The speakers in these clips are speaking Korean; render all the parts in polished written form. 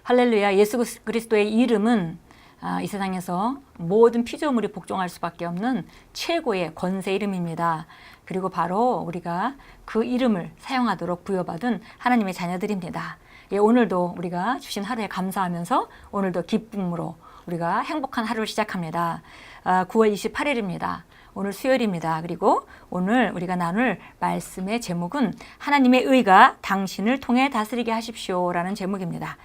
할렐루야. 예수 그리스도의 이름은 이 세상에서 모든 피조물이 복종할 수밖에 없는 최고의 권세 이름입니다. 그리고 바로 우리가 그 이름을 사용하도록 부여받은 하나님의 자녀들입니다. 예, 오늘도 우리가 주신 하루에 감사하면서 오늘도 기쁨으로 우리가 행복한 하루를 시작합니다. 9월 28일입니다. 오늘 수요일입니다. 그리고 오늘 우리가 나눌 말씀의 제목은 하나님의 의가 당신을 통해 다스리게 하십시오라는 제목입니다.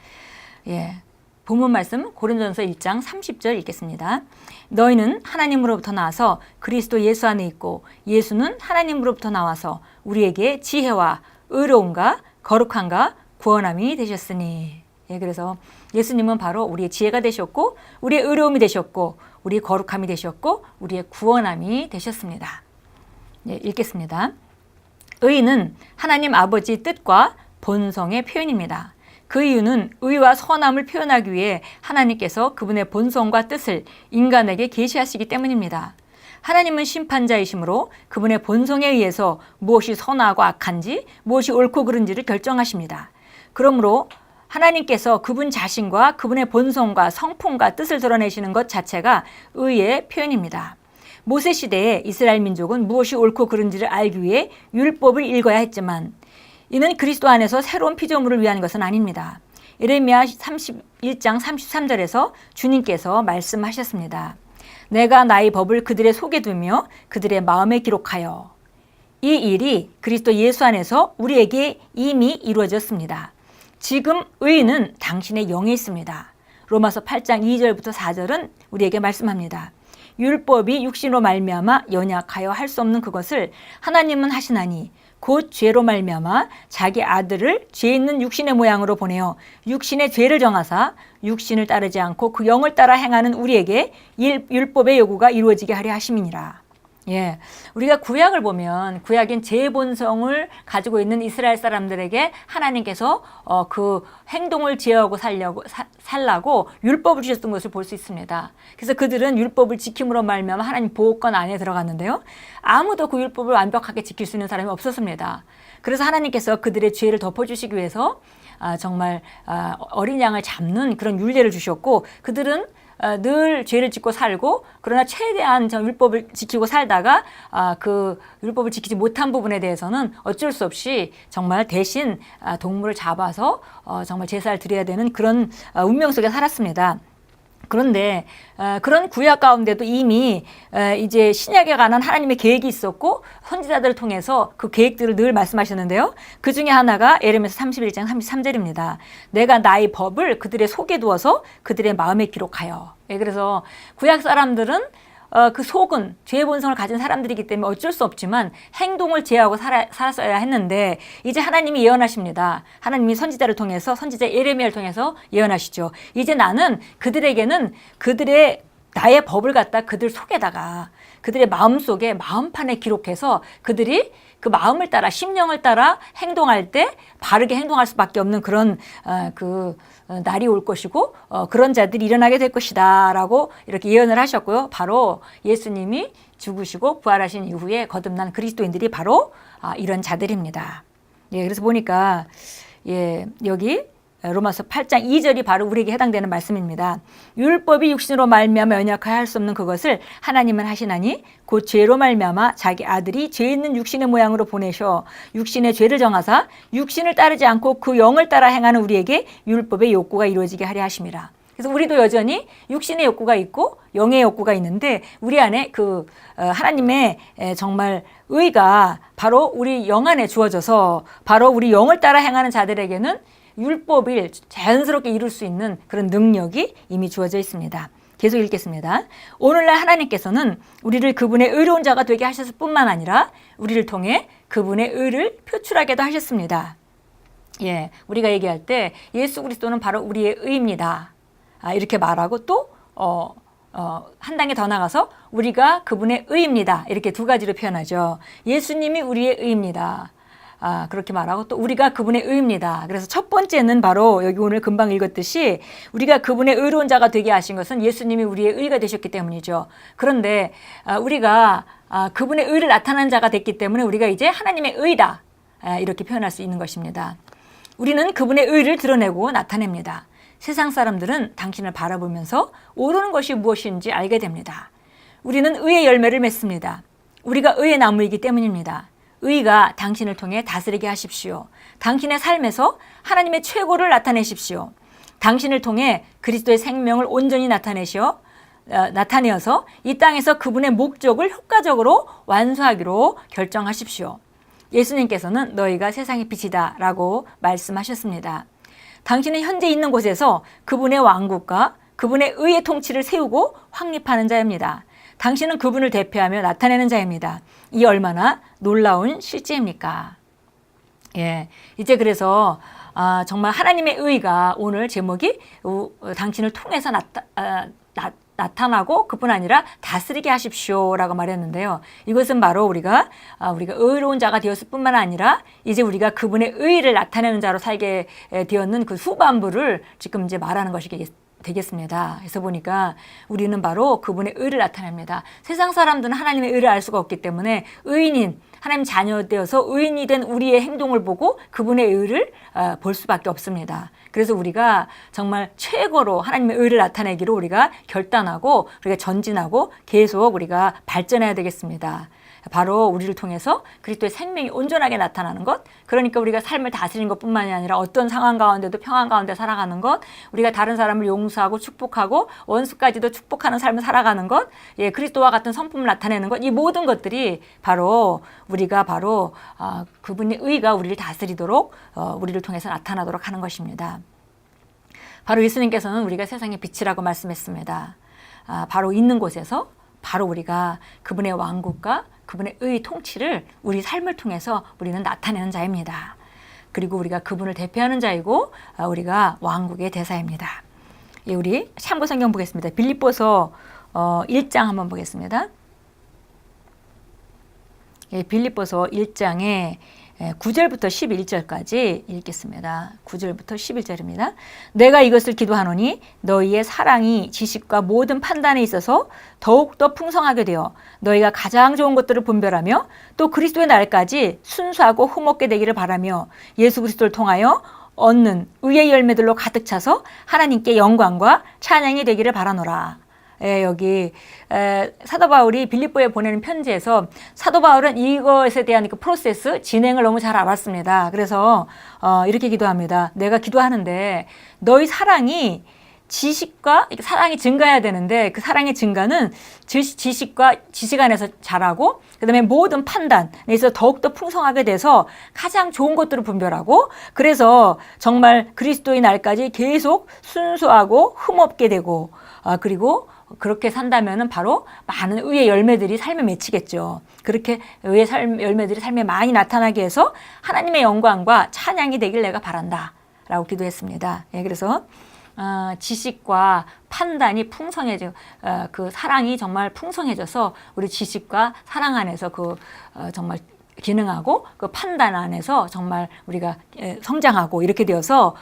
예, 본문 말씀 고린도전서 1장 30절 읽겠습니다. 너희는 하나님으로부터 나와서 그리스도 예수 안에 있고 예수는 하나님으로부터 나와서 우리에게 지혜와 의로움과 거룩함과 구원함이 되셨으니. 예, 그래서 예수님은 바로 우리의 지혜가 되셨고 우리의 의로움이 되셨고 우리의 거룩함이 되셨고 우리의 구원함이 되셨습니다. 예, 읽겠습니다. 의는 하나님 아버지 뜻과 본성의 표현입니다. 그 이유는 의와 선함을 표현하기 위해 하나님께서 그분의 본성과 뜻을 인간에게 계시하시기 때문입니다. 하나님은 심판자이시므로 그분의 본성에 의해서 무엇이 선하고 악한지, 무엇이 옳고 그른지를 결정하십니다. 그러므로 하나님께서 그분 자신과 그분의 본성과 성품과 뜻을 드러내시는 것 자체가 의의 표현입니다. 모세 시대에 이스라엘 민족은 무엇이 옳고 그른지를 알기 위해 율법을 읽어야 했지만 이는 그리스도 안에서 새로운 피조물을 위한 것은 아닙니다. 예레미야 31장 33절에서 주님께서 말씀하셨습니다. 내가 나의 법을 그들의 속에 두며 그들의 마음에 기록하여. 이 일이 그리스도 예수 안에서 우리에게 이미 이루어졌습니다. 지금 의는 당신의 영에 있습니다. 로마서 8장 2절부터 4절은 우리에게 말씀합니다. 율법이 육신으로 말미암아 연약하여 할 수 없는 그것을 하나님은 하시나니 곧 죄로 말미암아 자기 아들을 죄 있는 육신의 모양으로 보내어 육신의 죄를 정하사 육신을 따르지 않고 그 영을 따라 행하는 우리에게 율법의 요구가 이루어지게 하려 하심이니라. 예, 우리가 구약을 보면 구약인 제 본성을 가지고 있는 이스라엘 사람들에게 하나님께서 그 행동을 제어하고 살라고 율법을 주셨던 것을 볼 수 있습니다. 그래서 그들은 율법을 지킴으로 말미암아 하나님 보호권 안에 들어갔는데요. 아무도 그 율법을 완벽하게 지킬 수 있는 사람이 없었습니다. 그래서 하나님께서 그들의 죄를 덮어주시기 위해서 정말 어린 양을 잡는 그런 율례를 주셨고 그들은 늘 죄를 짓고 살고 그러나 최대한 율법을 지키고 살다가 그 율법을 지키지 못한 부분에 대해서는 어쩔 수 없이 정말 대신 동물을 잡아서 정말 제사를 드려야 되는 그런 운명 속에 살았습니다. 그런데 그런 구약 가운데도 이미 이제 신약에 관한 하나님의 계획이 있었고 선지자들을 통해서 그 계획들을 늘 말씀하셨는데요. 그 중에 하나가 예레미야서 31장 33절입니다. 내가 나의 법을 그들의 속에 두어서 그들의 마음에 기록하여. 예, 그래서 구약 사람들은 그 속은 죄의 본성을 가진 사람들이기 때문에 어쩔 수 없지만 행동을 제어하고 살았어야 했는데 이제 하나님이 예언하십니다. 하나님이 선지자를 통해서 선지자 예레미야를 통해서 예언하시죠. 이제 나는 그들에게는 나의 법을 갖다 그들 속에다가 그들의 마음속에 마음판에 기록해서 그들이 그 마음을 따라 심령을 따라 행동할 때 바르게 행동할 수밖에 없는 그런 날이 올 것이고 그런 자들이 일어나게 될 것이다 라고 이렇게 예언을 하셨고요. 바로 예수님이 죽으시고 부활하신 이후에 거듭난 그리스도인들이 바로 이런 자들입니다. 예, 그래서 보니까 예, 여기 로마서 8장 2절이 바로 우리에게 해당되는 말씀입니다. 율법이 육신으로 말미암아 연약하여 할 수 없는 그것을 하나님은 하시나니 곧 죄로 말미암아 자기 아들이 죄 있는 육신의 모양으로 보내셔 육신의 죄를 정하사 육신을 따르지 않고 그 영을 따라 행하는 우리에게 율법의 욕구가 이루어지게 하려 하심이라. 그래서 우리도 여전히 육신의 욕구가 있고 영의 욕구가 있는데 우리 안에 하나님의 정말 의가 바로 우리 영 안에 주어져서 바로 우리 영을 따라 행하는 자들에게는 율법을 자연스럽게 이룰 수 있는 그런 능력이 이미 주어져 있습니다. 계속 읽겠습니다. 오늘날 하나님께서는 우리를 그분의 의로운 자가 되게 하셨을 뿐만 아니라 우리를 통해 그분의 의를 표출하게도 하셨습니다. 예, 우리가 얘기할 때 예수 그리스도는 바로 우리의 의입니다. 이렇게 말하고 또 한 단계 더 나가서 우리가 그분의 의입니다. 이렇게 두 가지로 표현하죠. 예수님이 우리의 의입니다. 그렇게 말하고 또 우리가 그분의 의입니다. 그래서 첫 번째는 바로 여기 오늘 금방 읽었듯이 우리가 그분의 의로운 자가 되게 하신 것은 예수님이 우리의 의가 되셨기 때문이죠. 그런데 우리가 그분의 의를 나타낸 자가 됐기 때문에 우리가 이제 하나님의 의다 이렇게 표현할 수 있는 것입니다. 우리는 그분의 의를 드러내고 나타냅니다. 세상 사람들은 당신을 바라보면서 오르는 것이 무엇인지 알게 됩니다. 우리는 의의 열매를 맺습니다. 우리가 의의 나무이기 때문입니다. 의가 당신을 통해 다스리게 하십시오. 당신의 삶에서 하나님의 최고를 나타내십시오. 당신을 통해 그리스도의 생명을 온전히 나타내어서 이 땅에서 그분의 목적을 효과적으로 완수하기로 결정하십시오. 예수님께서는 너희가 세상의 빛이다 라고 말씀하셨습니다. 당신은 현재 있는 곳에서 그분의 왕국과 그분의 의의 통치를 세우고 확립하는 자입니다. 당신은 그분을 대표하며 나타내는 자입니다. 이 얼마나 놀라운 실제입니까? 예, 이제 그래서 정말 하나님의 의가 오늘 제목이 당신을 통해서 나타나고 그뿐 아니라 다스리게 하십시오라고 말했는데요. 이것은 바로 우리가 의로운 자가 되었을 뿐만 아니라 이제 우리가 그분의 의를 나타내는 자로 살게 되었는 그 후반부를 지금 이제 말하는 것이 되겠습니다. 그래서 보니까 우리는 바로 그분의 의를 나타냅니다. 세상 사람들은 하나님의 의를 알 수가 없기 때문에 의인인 하나님 자녀 되어서 의인이 된 우리의 행동을 보고 그분의 의를 볼 수밖에 없습니다. 그래서 우리가 정말 최고로 하나님의 의를 나타내기로 우리가 결단하고 우리가 전진하고 계속 우리가 발전해야 되겠습니다. 바로 우리를 통해서 그리스도의 생명이 온전하게 나타나는 것, 그러니까 우리가 삶을 다스리는 것뿐만이 아니라 어떤 상황 가운데도 평안 가운데 살아가는 것, 우리가 다른 사람을 용서하고 축복하고 원수까지도 축복하는 삶을 살아가는 것, 예, 그리스도와 같은 성품을 나타내는 것, 이 모든 것들이 바로 우리가 바로 그분의 의가 우리를 다스리도록 우리를 통해서 나타나도록 하는 것입니다. 바로 예수님께서는 우리가 세상의 빛이라고 말씀했습니다. 바로 있는 곳에서 바로 우리가 그분의 왕국과 그분의 의 통치를 우리 삶을 통해서 우리는 나타내는 자입니다. 그리고 우리가 그분을 대표하는 자이고 우리가 왕국의 대사입니다. 예, 우리 참고 성경 보겠습니다. 빌립보서 1장 한번 보겠습니다. 예, 빌립보서 1장에 9절부터 11절까지 읽겠습니다. 9절부터 11절입니다. 내가 이것을 기도하노니 너희의 사랑이 지식과 모든 판단에 있어서 더욱더 풍성하게 되어 너희가 가장 좋은 것들을 분별하며 또 그리스도의 날까지 순수하고 흠없게 되기를 바라며 예수 그리스도를 통하여 얻는 의의 열매들로 가득 차서 하나님께 영광과 찬양이 되기를 바라노라. 여기 사도 바울이 빌립보에 보내는 편지에서 사도 바울은 이것에 대한 그 프로세스 진행을 너무 잘 알았습니다. 그래서 이렇게 기도합니다. 내가 기도하는데 너희 사랑이 사랑이 증가해야 되는데 그 사랑의 증가는 지식과 지식 안에서 자라고 그다음에 모든 판단에서 더욱더 풍성하게 돼서 가장 좋은 것들을 분별하고 그래서 정말 그리스도의 날까지 계속 순수하고 흠없게 되고 그리고 그렇게 산다면은 바로 많은 의의 열매들이 삶에 맺히겠죠. 그렇게 의의 열매들이 삶에 많이 나타나게 해서 하나님의 영광과 찬양이 되길 내가 바란다 라고 기도했습니다. 예, 그래서 지식과 판단이 풍성해져 그 사랑이 정말 풍성해져서 우리 지식과 사랑 안에서 정말 기능하고 그 판단 안에서 정말 우리가 성장하고 이렇게 되어서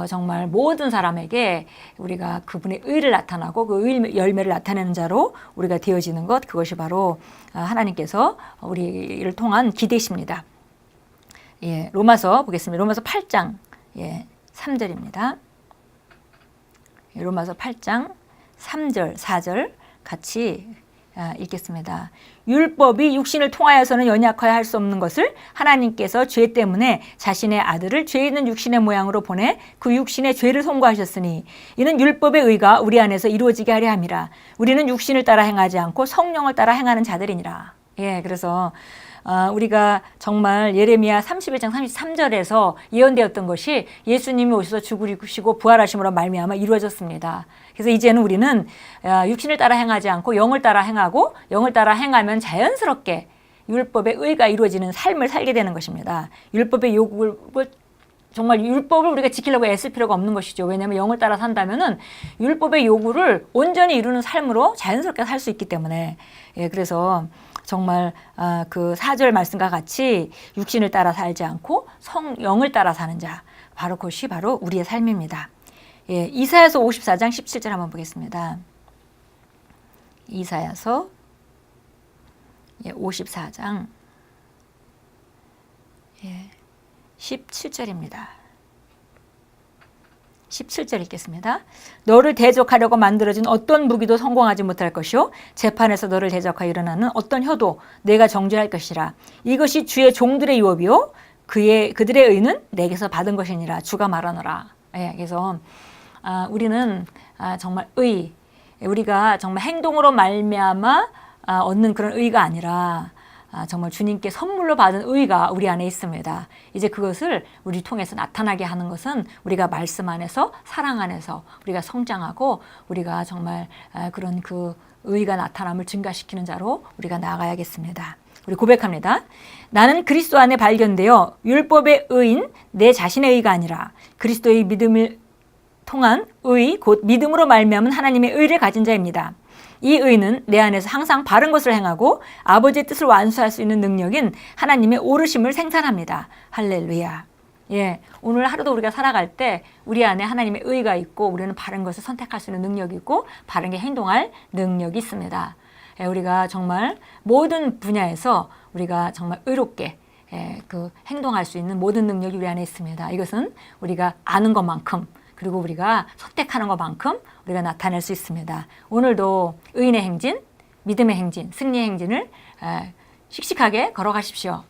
정말 모든 사람에게 우리가 그분의 의를 나타나고 그 의 열매를 나타내는 자로 우리가 되어지는 것, 그것이 바로 하나님께서 우리를 통한 기대십니다. 예, 로마서 보겠습니다. 로마서 8장 3절입니다. 로마서 8장 3절, 4절 같이 읽겠습니다. 율법이 육신을 통하여서는 연약하여 할 수 없는 것을 하나님께서 죄 때문에 자신의 아들을 죄 있는 육신의 모양으로 보내 그 육신의 죄를 송구하셨으니 이는 율법의 의가 우리 안에서 이루어지게 하려 함이라. 우리는 육신을 따라 행하지 않고 성령을 따라 행하는 자들이니라. 예, 그래서 우리가 정말 예레미야 31장 33절에서 예언되었던 것이 예수님이 오셔서 죽으시고 부활하심으로 말미암아 이루어졌습니다. 그래서 이제는 우리는 육신을 따라 행하지 않고 영을 따라 행하고 영을 따라 행하면 자연스럽게 율법의 의가 이루어지는 삶을 살게 되는 것입니다. 율법의 요구를 정말 율법을 우리가 지키려고 애쓸 필요가 없는 것이죠. 왜냐하면 영을 따라 산다면은 율법의 요구를 온전히 이루는 삶으로 자연스럽게 살 수 있기 때문에 그래서 정말 그 4절 말씀과 같이 육신을 따라 살지 않고 영을 따라 사는 자, 바로 그것이 바로 우리의 삶입니다. 예, 이사야서 54장 17절 한번 보겠습니다. 이사야서 54장 17절입니다. 17절 읽겠습니다. 너를 대적하려고 만들어진 어떤 무기도 성공하지 못할 것이요 재판에서 너를 대적하여 일어나는 어떤 혀도 내가 정죄할 것이라. 이것이 주의 종들의 유업이요 그들의 의는 내게서 받은 것이니라. 주가 말하노라. 예, 그래서 우리는 정말 우리가 정말 행동으로 말미암아 얻는 그런 의가 아니라 정말 주님께 선물로 받은 의가 우리 안에 있습니다. 이제 그것을 우리 통해서 나타나게 하는 것은 우리가 말씀 안에서 사랑 안에서 우리가 성장하고 우리가 정말 그런 그 의가 나타남을 증가시키는 자로 우리가 나아가야겠습니다. 우리 고백합니다. 나는 그리스도 안에 발견되어 율법의 의인 내 자신의 의가 아니라 그리스도의 믿음을 통한 의 곧 믿음으로 말미암은 하나님의 의를 가진 자입니다. 이 의는 내 안에서 항상 바른 것을 행하고 아버지의 뜻을 완수할 수 있는 능력인 하나님의 오르심을 생산합니다. 할렐루야. 예, 오늘 하루도 우리가 살아갈 때 우리 안에 하나님의 의가 있고 우리는 바른 것을 선택할 수 있는 능력이 있고 바르게 행동할 능력이 있습니다. 예, 우리가 정말 모든 분야에서 우리가 정말 의롭게 행동할 수 있는 모든 능력이 우리 안에 있습니다. 이것은 우리가 아는 것만큼 그리고 우리가 선택하는 것만큼 우리가 나타낼 수 있습니다. 오늘도 의인의 행진, 믿음의 행진, 승리의 행진을 씩씩하게 걸어가십시오.